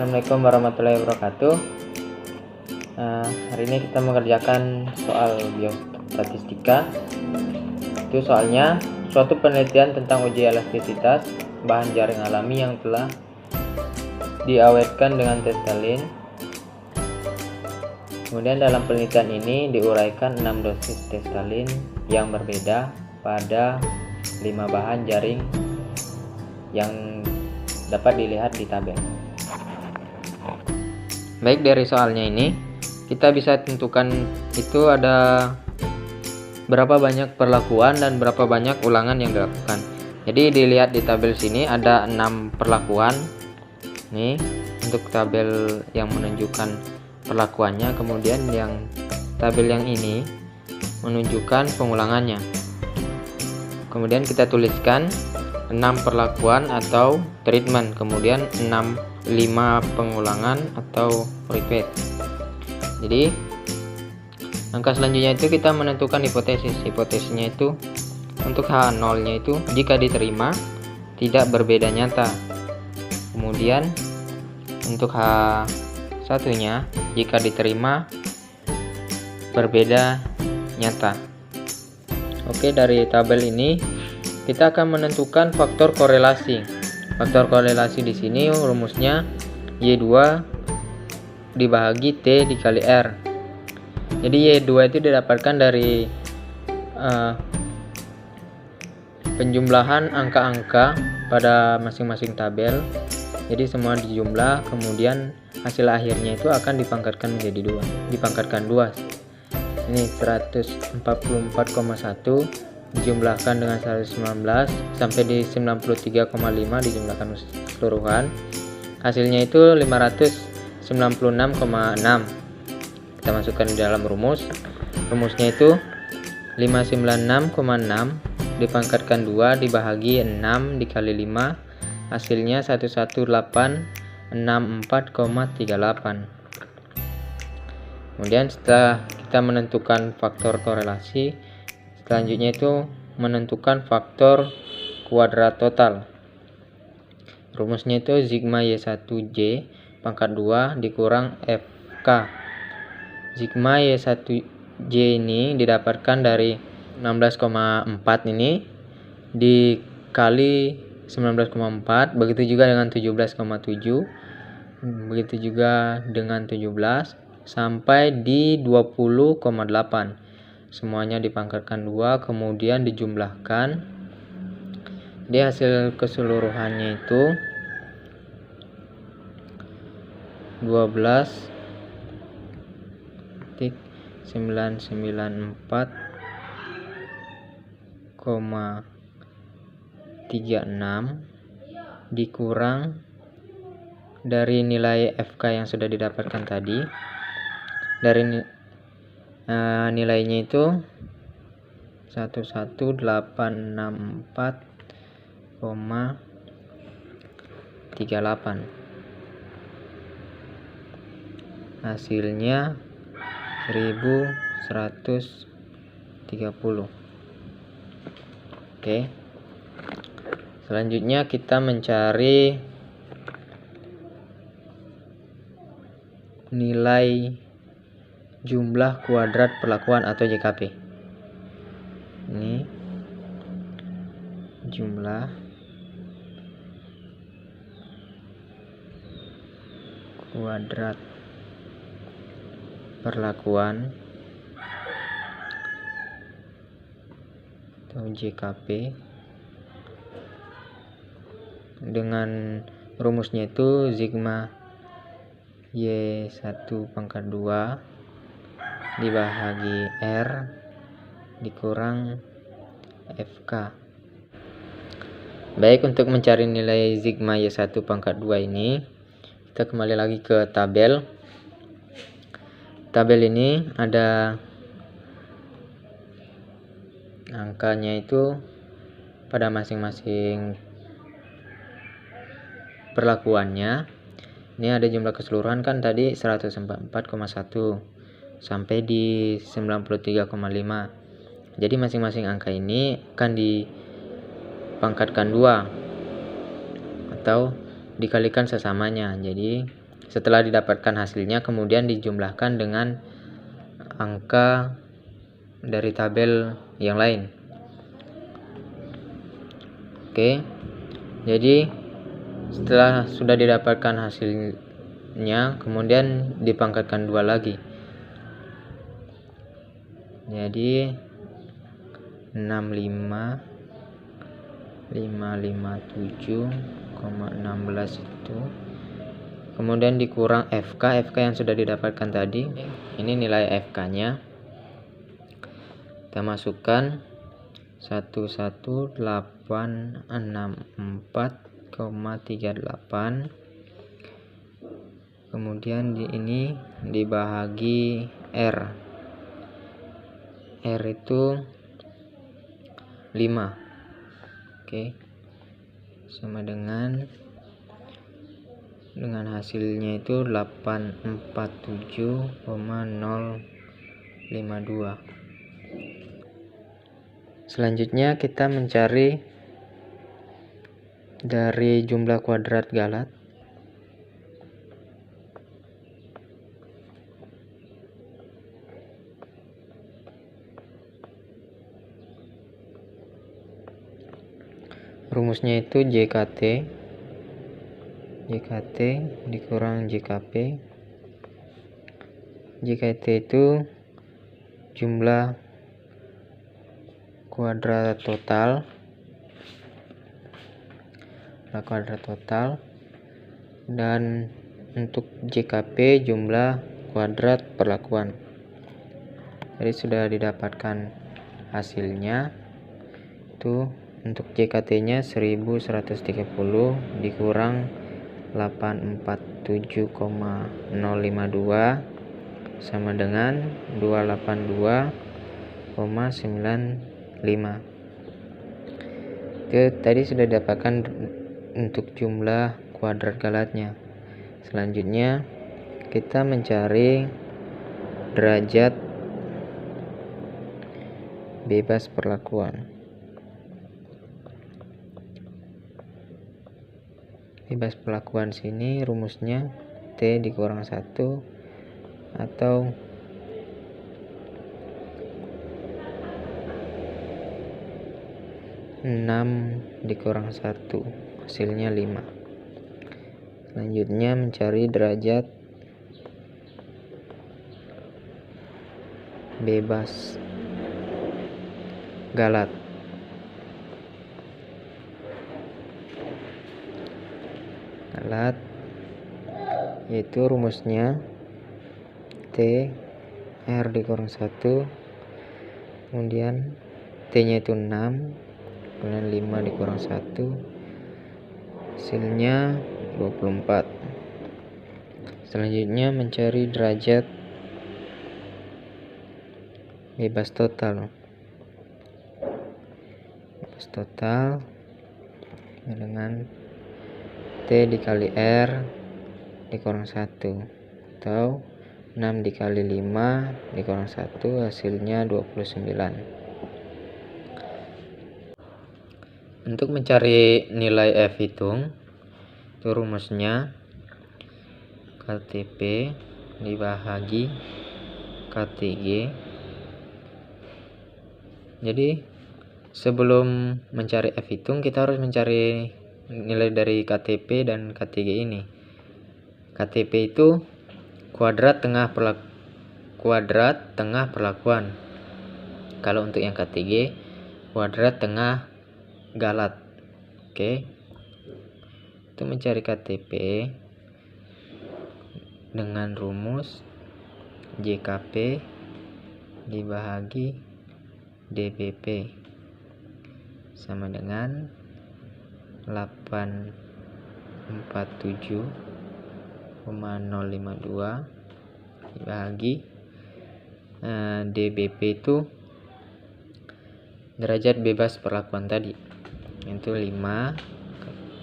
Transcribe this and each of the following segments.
Assalamualaikum warahmatullahi wabarakatuh. Hari ini kita mengerjakan soal biostatistika. Itu soalnya suatu penelitian tentang uji elastisitas bahan jaring alami yang telah diawetkan dengan testalin. Kemudian dalam penelitian ini diuraikan 6 dosis testalin yang berbeda pada 5 bahan jaring yang dapat dilihat di tabel. Baik, dari soalnya ini kita bisa tentukan itu ada berapa banyak perlakuan dan berapa banyak ulangan yang dilakukan. Jadi dilihat di tabel sini ada 6 perlakuan. Nih, untuk tabel yang menunjukkan perlakuannya, kemudian yang tabel yang ini menunjukkan pengulangannya. Kemudian kita tuliskan 6 perlakuan atau treatment, kemudian 5 pengulangan atau repeat. Jadi langkah selanjutnya itu kita menentukan hipotesis. Hipotesisnya itu untuk H0 nya itu jika diterima tidak berbeda nyata. Kemudian untuk H1 nya jika diterima berbeda nyata. Oke, dari tabel ini kita akan menentukan faktor korelasi. Faktor korelasi di sini rumusnya Y2 dibagi T dikali R. Jadi Y2 itu didapatkan dari penjumlahan angka-angka pada masing-masing tabel. Jadi semua dijumlah, kemudian hasil akhirnya itu akan dipangkatkan menjadi 2. Dipangkatkan 2. Ini 144,1 dijumlahkan dengan 119 sampai di 93,5 dijumlahkan keseluruhan, hasilnya itu 596,6. Kita masukkan di dalam rumusnya itu 596,6 dipangkatkan 2 dibagi 6 dikali 5, hasilnya 11864,38. Kemudian setelah kita menentukan faktor korelasi, selanjutnya itu menentukan faktor kuadrat total. Rumusnya itu sigma Y1J pangkat 2 dikurang FK. Sigma Y1J ini didapatkan dari 16,4 ini dikali 19,4, begitu juga dengan 17,7, begitu juga dengan 17 sampai di 20,8. Semuanya dipangkatkan 2, kemudian dijumlahkan. Jadi hasil keseluruhannya itu 12,994,36 dikurang dari nilai FK yang sudah didapatkan tadi. Dari nilainya itu 11864,38. Hasilnya 1130. Oke. Selanjutnya kita mencari nilai jumlah kuadrat perlakuan atau JKP. Ini jumlah kuadrat perlakuan atau JKP dengan rumusnya itu sigma Y1 pangkat 2 dibagi R dikurang FK. Baik, untuk mencari nilai sigma Y1 pangkat 2 ini kita kembali lagi ke tabel. Tabel ini ada angkanya itu pada masing-masing perlakuannya. Ini ada jumlah keseluruhan kan tadi 144,1 sampai di 93,5. Jadi masing-masing angka ini akan dipangkatkan 2 atau dikalikan sesamanya. Jadi setelah didapatkan hasilnya kemudian dijumlahkan dengan angka dari tabel yang lain. Oke, jadi setelah sudah didapatkan hasilnya kemudian dipangkatkan 2 lagi, jadi 65.557,16 itu, kemudian dikurang FK yang sudah didapatkan tadi. Ini nilai FK nya kita masukkan 11864,38, kemudian ini dibahagi R itu 5. Oke, sama dengan hasilnya itu 847,052. Selanjutnya kita mencari dari jumlah kuadrat galat. Rumusnya itu JKT dikurang JKP. JKT itu jumlah kuadrat total, dan untuk JKP jumlah kuadrat perlakuan. Jadi sudah didapatkan hasilnya itu untuk JKT nya 1130 dikurang 847,052 sama dengan 282,95. Itu tadi sudah didapatkan untuk jumlah kuadrat galatnya. Selanjutnya kita mencari derajat bebas perlakuan. Bebas perlakuan sini rumusnya T dikurang 1 atau dikurang 1, hasilnya 5. Selanjutnya mencari derajat bebas galat. Yaitu rumusnya T R dikurang 1, kemudian T nya itu 6, kemudian 5 dikurang 1, hasilnya 24. Selanjutnya mencari derajat bebas total. Dengan T dikali R dikurang 1 atau 6 dikali 5 dikurang 1, hasilnya 29. Untuk mencari nilai F hitung itu rumusnya KTP dibahagi KTG. Jadi sebelum mencari F hitung kita harus mencari nilai dari KTP dan KTG ini. KTP itu kuadrat tengah perlakuan. Kalau untuk yang KTG kuadrat tengah galat. Oke. Untuk mencari KTP dengan rumus JKP dibahagi DBP sama dengan 847,052 dibagi DBP itu derajat bebas perlakuan tadi, itu 5,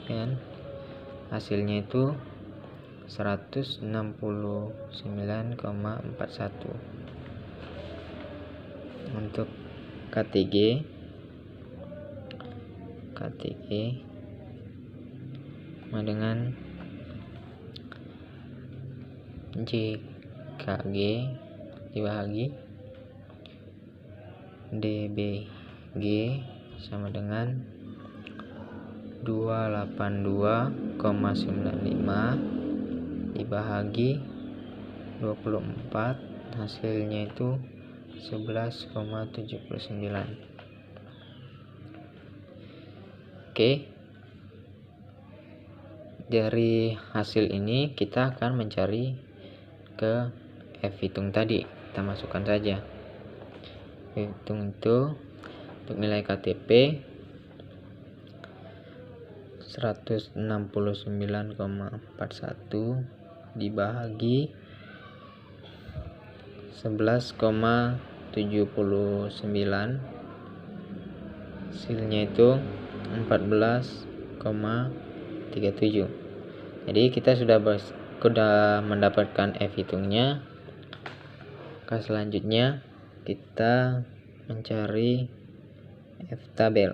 dan hasilnya itu 169,41. Untuk KTG sama dengan JKG dibagi DBG sama dengan 282,95 dibagi 24, hasilnya itu 11,79. Oke, dari hasil ini kita akan mencari ke F hitung tadi. Kita masukkan saja hitung itu untuk nilai KTP 169,41 dibagi 11,79, hasilnya itu 14,37. Jadi kita sudah mendapatkan F hitungnya. Selanjutnya kita mencari F tabel.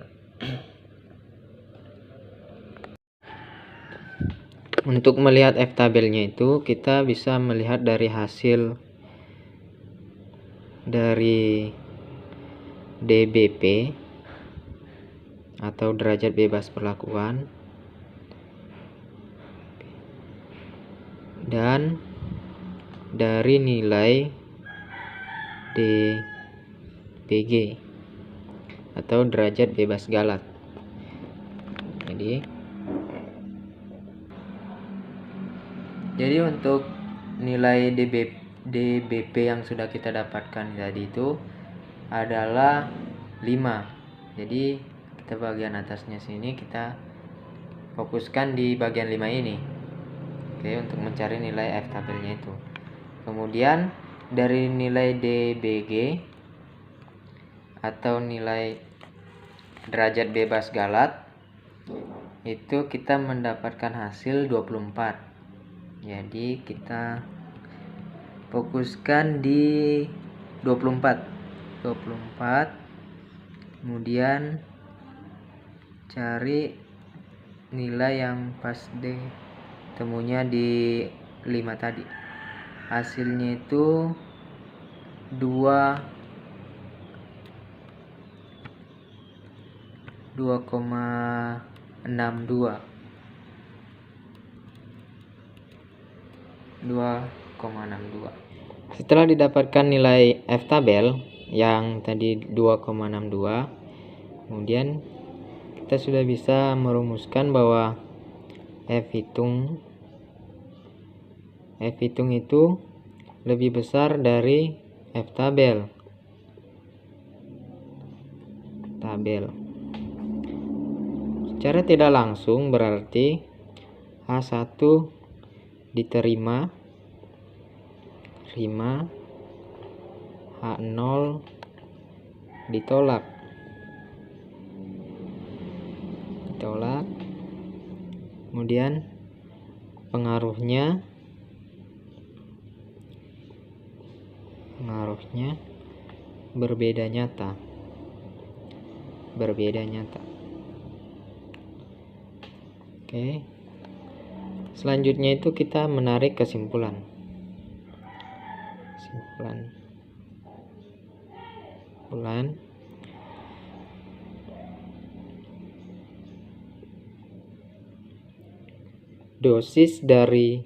Untuk melihat F tabelnya itu kita bisa melihat dari hasil dari DBP atau derajat bebas perlakuan dan dari nilai DBG atau derajat bebas galat. Jadi untuk nilai DBP yang sudah kita dapatkan tadi itu adalah 5. Jadi kita bagian atasnya sini kita fokuskan di bagian 5 ini. Oke, untuk mencari nilai F tabelnya itu. Kemudian dari nilai DBG atau nilai derajat bebas galat itu kita mendapatkan hasil 24. Jadi kita fokuskan di 24. Kemudian cari nilai yang pas temunya di 5 tadi. Hasilnya itu 2,62. Setelah didapatkan nilai F tabel yang tadi 2,62, kemudian kita sudah bisa merumuskan bahwa F hitung itu lebih besar dari F tabel. Secara tidak langsung berarti H1 diterima, H0 ditolak. Kemudian pengaruhnya berbeda nyata. Oke. Selanjutnya itu kita menarik kesimpulan. Dosis dari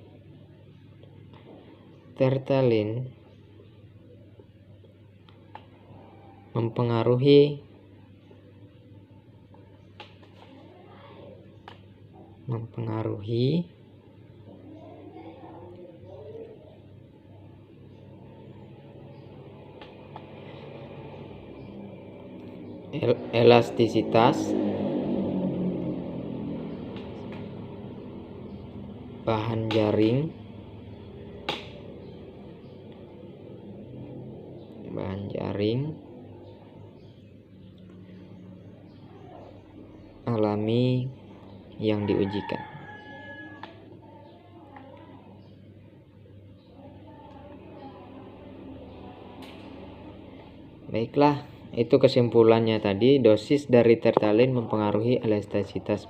tertalin mempengaruhi elastisitas bahan jaring alami yang diujikan. Baiklah, itu kesimpulannya tadi. Dosis dari tertalin mempengaruhi elastisitas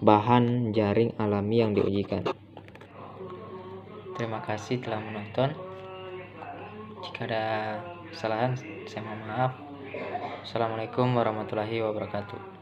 bahan jaring alami yang diujikan. Terima kasih telah menonton. Jika ada kesalahan, saya mohon maaf. Assalamualaikum warahmatullahi wabarakatuh.